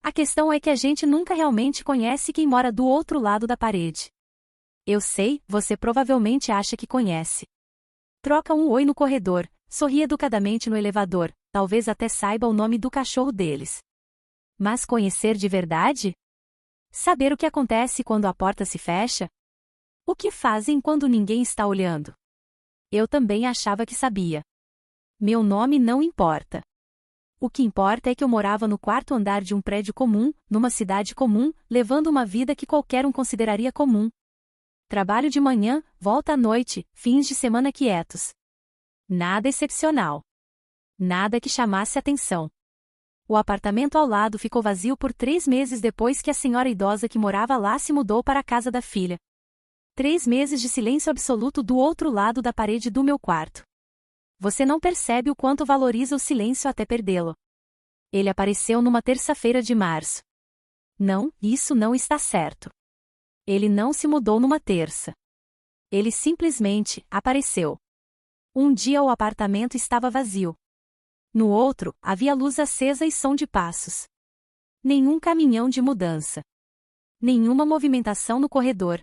A questão é que a gente nunca realmente conhece quem mora do outro lado da parede. Eu sei, você provavelmente acha que conhece. Troca um oi no corredor, sorri educadamente no elevador, talvez até saiba o nome do cachorro deles. Mas conhecer de verdade? Saber o que acontece quando a porta se fecha? O que fazem quando ninguém está olhando? Eu também achava que sabia. Meu nome não importa. O que importa é que eu morava no quarto andar de um prédio comum, numa cidade comum, levando uma vida que qualquer um consideraria comum. Trabalho de manhã, volta à noite, fins de semana quietos. Nada excepcional. Nada que chamasse atenção. O apartamento ao lado ficou vazio por 3 meses depois que a senhora idosa que morava lá se mudou para a casa da filha. 3 meses de silêncio absoluto do outro lado da parede do meu quarto. Você não percebe o quanto valoriza o silêncio até perdê-lo. Ele apareceu numa terça-feira de março. Não, isso não está certo. Ele não se mudou numa terça. Ele simplesmente apareceu. Um dia o apartamento estava vazio. No outro, havia luz acesa e som de passos. Nenhum caminhão de mudança. Nenhuma movimentação no corredor.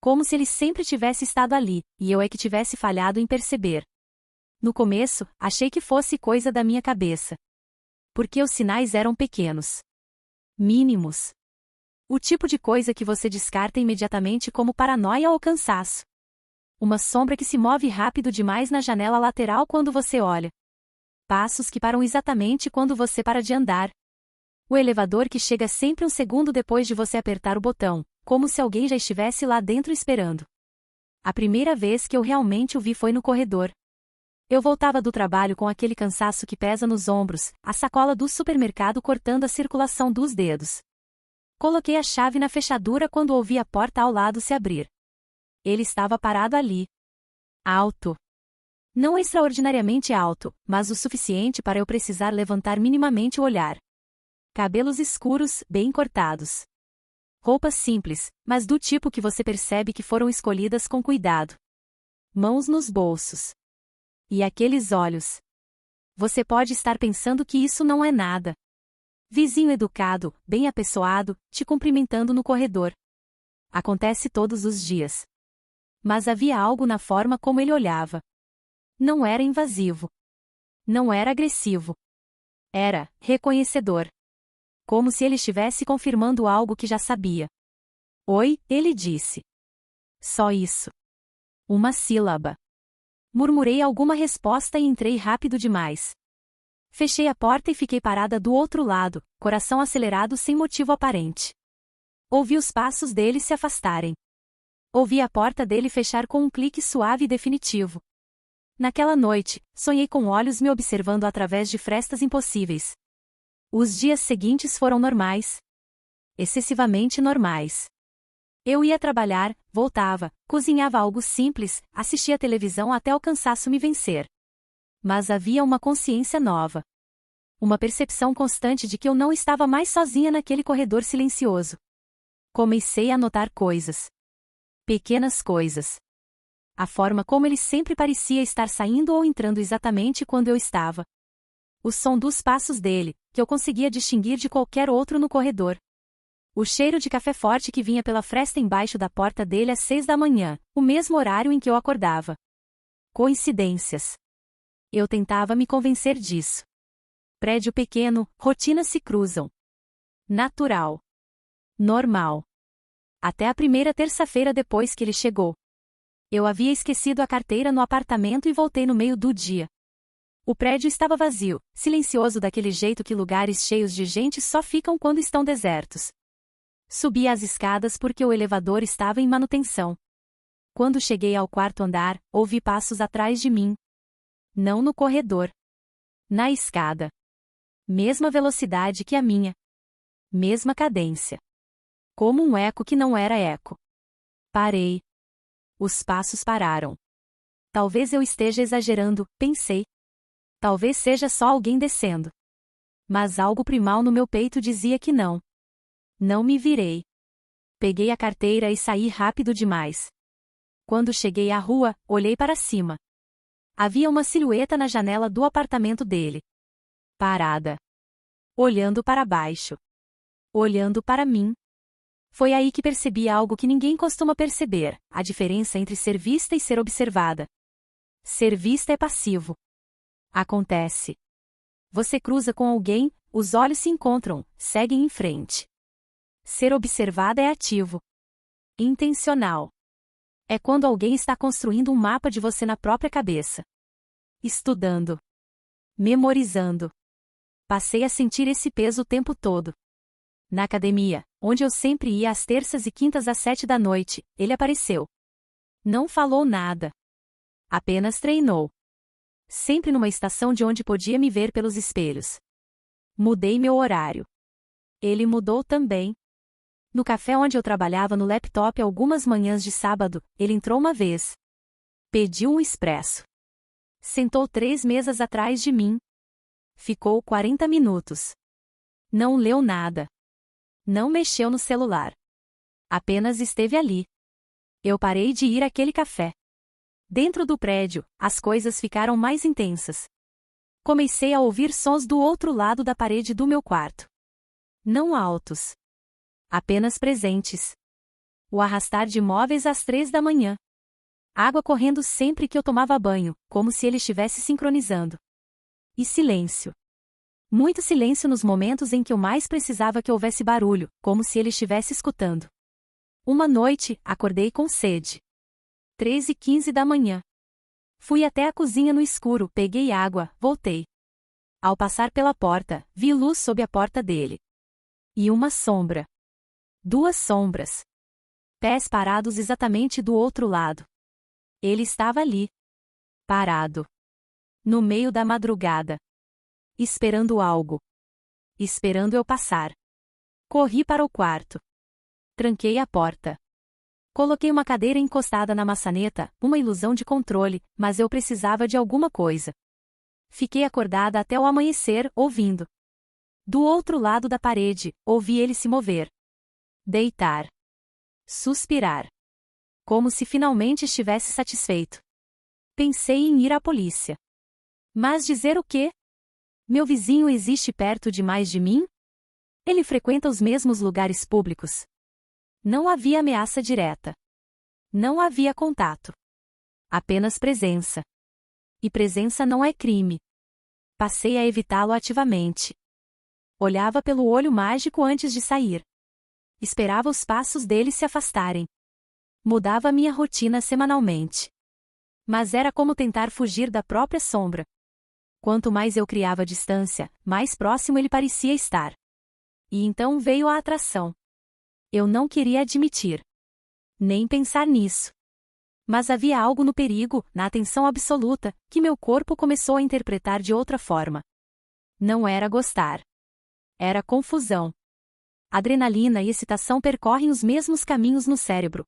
Como se ele sempre tivesse estado ali, e eu é que tivesse falhado em perceber. No começo, achei que fosse coisa da minha cabeça. Porque os sinais eram pequenos. Mínimos. O tipo de coisa que você descarta imediatamente como paranoia ou cansaço. Uma sombra que se move rápido demais na janela lateral quando você olha. Passos que param exatamente quando você para de andar. O elevador que chega sempre um segundo depois de você apertar o botão, como se alguém já estivesse lá dentro esperando. A primeira vez que eu realmente o vi foi no corredor. Eu voltava do trabalho com aquele cansaço que pesa nos ombros, a sacola do supermercado cortando a circulação dos dedos. Coloquei a chave na fechadura quando ouvi a porta ao lado se abrir. Ele estava parado ali. Alto. Não extraordinariamente alto, mas o suficiente para eu precisar levantar minimamente o olhar. Cabelos escuros, bem cortados. Roupas simples, mas do tipo que você percebe que foram escolhidas com cuidado. Mãos nos bolsos. E aqueles olhos. Você pode estar pensando que isso não é nada. Vizinho educado, bem apessoado, te cumprimentando no corredor. Acontece todos os dias. Mas havia algo na forma como ele olhava. Não era invasivo. Não era agressivo. Era reconhecedor. Como se ele estivesse confirmando algo que já sabia. Oi, ele disse. Só isso. Uma sílaba. Murmurei alguma resposta e entrei rápido demais. Fechei a porta e fiquei parada do outro lado, coração acelerado sem motivo aparente. Ouvi os passos dele se afastarem. Ouvi a porta dele fechar com um clique suave e definitivo. Naquela noite, sonhei com olhos me observando através de frestas impossíveis. Os dias seguintes foram normais. Excessivamente normais. Eu ia trabalhar, voltava, cozinhava algo simples, assistia televisão até o cansaço me vencer. Mas havia uma consciência nova. Uma percepção constante de que eu não estava mais sozinha naquele corredor silencioso. Comecei a notar coisas. Pequenas coisas. A forma como ele sempre parecia estar saindo ou entrando exatamente quando eu estava. O som dos passos dele, que eu conseguia distinguir de qualquer outro no corredor. O cheiro de café forte que vinha pela fresta embaixo da porta dele às 6 da manhã, o mesmo horário em que eu acordava. Coincidências. Eu tentava me convencer disso. Prédio pequeno, rotinas se cruzam. Natural. Normal. Até a primeira terça-feira depois que ele chegou. Eu havia esquecido a carteira no apartamento e voltei no meio do dia. O prédio estava vazio, silencioso daquele jeito que lugares cheios de gente só ficam quando estão desertos. Subi as escadas porque o elevador estava em manutenção. Quando cheguei ao quarto andar, ouvi passos atrás de mim. Não no corredor. Na escada. Mesma velocidade que a minha. Mesma cadência. Como um eco que não era eco. Parei. Os passos pararam. Talvez eu esteja exagerando, pensei. Talvez seja só alguém descendo. Mas algo primal no meu peito dizia que não. Não me virei. Peguei a carteira e saí rápido demais. Quando cheguei à rua, olhei para cima. Havia uma silhueta na janela do apartamento dele. Parada. Olhando para baixo. olhando para mim. Foi aí que percebi algo que ninguém costuma perceber: a diferença entre ser vista e ser observada. Ser vista é passivo. Acontece. Você cruza com alguém, os olhos se encontram, seguem em frente. Ser observada é ativo. Intencional. É quando alguém está construindo um mapa de você na própria cabeça. Estudando. Memorizando. Passei a sentir esse peso o tempo todo. Na academia, onde eu sempre ia às terças e quintas às 7 da noite, ele apareceu. Não falou nada. Apenas treinou. Sempre numa estação de onde podia me ver pelos espelhos. Mudei meu horário. Ele mudou também. No café onde eu trabalhava no laptop algumas manhãs de sábado, ele entrou uma vez. Pediu um expresso. Sentou 3 mesas atrás de mim. Ficou 40 minutos. Não leu nada. Não mexeu no celular. Apenas esteve ali. Eu parei de ir àquele café. Dentro do prédio, as coisas ficaram mais intensas. Comecei a ouvir sons do outro lado da parede do meu quarto. Não altos. Apenas presentes. O arrastar de móveis às 3 da manhã. Água correndo sempre que eu tomava banho, como se ele estivesse sincronizando. E silêncio. Muito silêncio nos momentos em que eu mais precisava que houvesse barulho, como se ele estivesse escutando. Uma noite, acordei com sede. 3h15 da manhã. Fui até a cozinha no escuro, peguei água, voltei. Ao passar pela porta, vi luz sob a porta dele. E uma sombra. 2 sombras. Pés parados exatamente do outro lado. Ele estava ali. Parado. No meio da madrugada. Esperando algo. Esperando eu passar. Corri para o quarto. Tranquei a porta. Coloquei uma cadeira encostada na maçaneta, uma ilusão de controle, mas eu precisava de alguma coisa. Fiquei acordada até o amanhecer, ouvindo. Do outro lado da parede, ouvi ele se mover. Deitar. Suspirar. Como se finalmente estivesse satisfeito. Pensei em ir à polícia. Mas dizer o quê? Meu vizinho existe perto demais de mim? Ele frequenta os mesmos lugares públicos. Não havia ameaça direta. Não havia contato. Apenas presença. E presença não é crime. Passei a evitá-lo ativamente. Olhava pelo olho mágico antes de sair. Esperava os passos dele se afastarem. Mudava minha rotina semanalmente. Mas era como tentar fugir da própria sombra. Quanto mais eu criava distância, mais próximo ele parecia estar. E então veio a atração. Eu não queria admitir. Nem pensar nisso. Mas havia algo no perigo, na atenção absoluta, que meu corpo começou a interpretar de outra forma. Não era gostar. Era confusão. Adrenalina e excitação percorrem os mesmos caminhos no cérebro.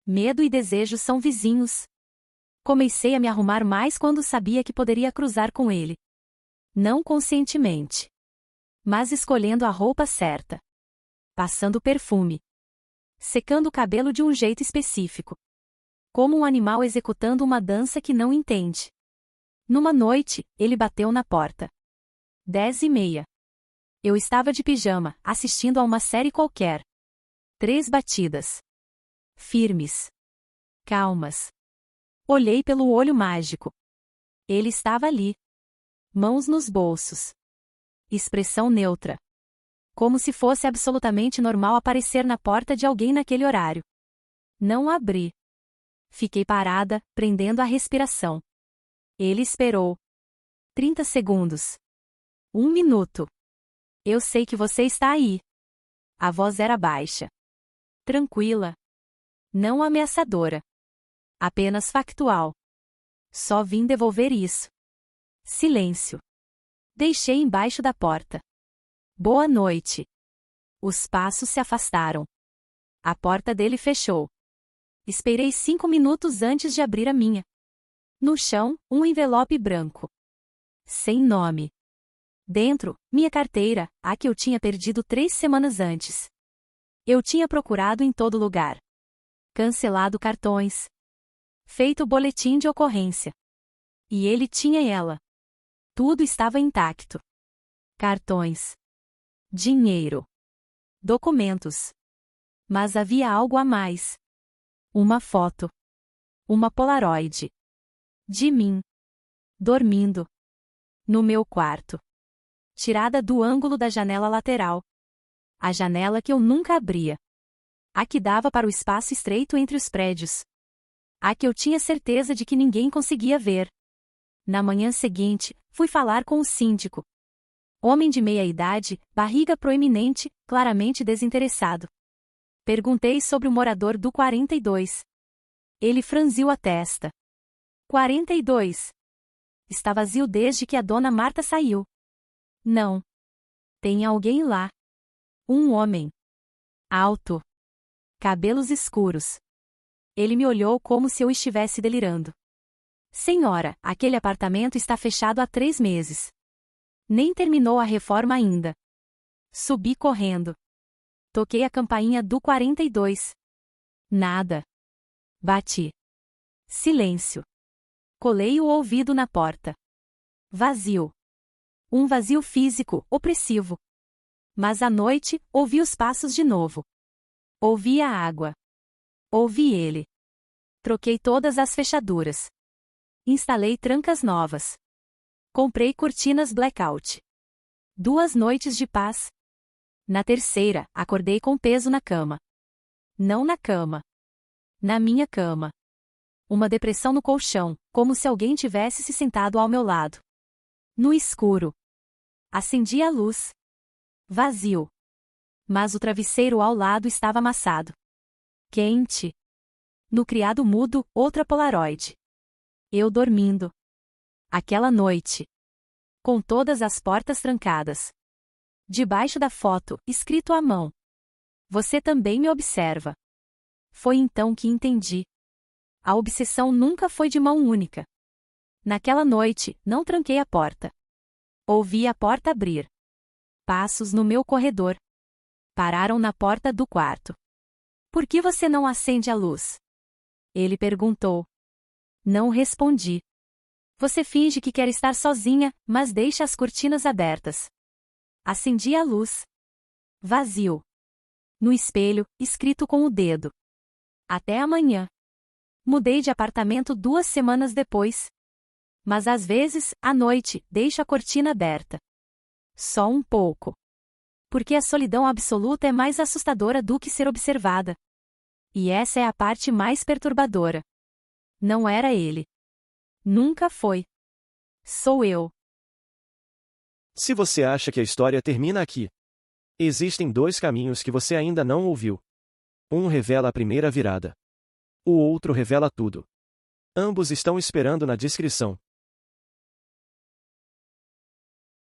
Medo e desejo são vizinhos. Comecei a me arrumar mais quando sabia que poderia cruzar com ele. Não conscientemente. Mas escolhendo a roupa certa. Passando perfume. Secando o cabelo de um jeito específico. Como um animal executando uma dança que não entende. Numa noite, ele bateu na porta. 10h30. Eu estava de pijama, assistindo a uma série qualquer. 3 batidas. Firmes. Calmas. Olhei pelo olho mágico. Ele estava ali. Mãos nos bolsos. Expressão neutra. Como se fosse absolutamente normal aparecer na porta de alguém naquele horário. Não abri. Fiquei parada, prendendo a respiração. Ele esperou. 30 segundos. 1 minuto. Eu sei que você está aí. A voz era baixa. Tranquila. Não ameaçadora. Apenas factual. Só vim devolver isso. Silêncio. Deixei embaixo da porta. Boa noite. Os passos se afastaram. A porta dele fechou. Esperei 5 minutos antes de abrir a minha. No chão, um envelope branco. Sem nome. Dentro, minha carteira, a que eu tinha perdido 3 semanas antes. Eu tinha procurado em todo lugar. Cancelado cartões. Feito boletim de ocorrência. E ele tinha ela. Tudo estava intacto. Cartões. Dinheiro. documentos. Mas havia algo a mais. Uma foto. Uma Polaroid. De mim. Dormindo. No meu quarto. Tirada do ângulo da janela lateral. A janela que eu nunca abria. A que dava para o espaço estreito entre os prédios. A que eu tinha certeza de que ninguém conseguia ver. Na manhã seguinte, fui falar com o síndico. Homem de meia idade, barriga proeminente, claramente desinteressado. Perguntei sobre o morador do 42. Ele franziu a testa. 42. Está vazio desde que a dona Marta saiu. Não. Tem alguém lá. Um homem. Alto. Cabelos escuros. Ele me olhou como se eu estivesse delirando. Senhora, aquele apartamento está fechado há 3 meses. Nem terminou a reforma ainda. Subi correndo. Toquei a campainha do 42. Nada. Bati. Silêncio. Colei o ouvido na porta. Vazio. Um vazio físico, opressivo. Mas à noite, ouvi os passos de novo. Ouvi a água. Ouvi ele. Troquei todas as fechaduras. Instalei trancas novas. Comprei cortinas blackout. 2 noites de paz. Na terceira, acordei com peso na cama. Não na cama. Na minha cama. Uma depressão no colchão, como se alguém tivesse se sentado ao meu lado. No escuro. Acendi a luz. Vazio. Mas o travesseiro ao lado estava amassado. Quente. No criado mudo, outra Polaroid. Eu dormindo. Aquela noite. Com todas as portas trancadas. Debaixo da foto, escrito à mão. Você também me observa. Foi então que entendi. A obsessão nunca foi de mão única. Naquela noite, não tranquei a porta. Ouvi a porta abrir. Passos no meu corredor. Pararam na porta do quarto. Por que você não acende a luz? Ele perguntou. Não respondi. Você finge que quer estar sozinha, mas deixa as cortinas abertas. Acendi a luz. Vazio. No espelho, escrito com o dedo. Até amanhã. Mudei de apartamento 2 semanas depois. Mas às vezes, à noite, deixo a cortina aberta. Só um pouco. Porque a solidão absoluta é mais assustadora do que ser observada. E essa é a parte mais perturbadora. Não era ele. Nunca foi. Sou eu. Se você acha que a história termina aqui, existem 2 caminhos que você ainda não ouviu. Um revela a primeira virada. O outro revela tudo. Ambos estão esperando na descrição.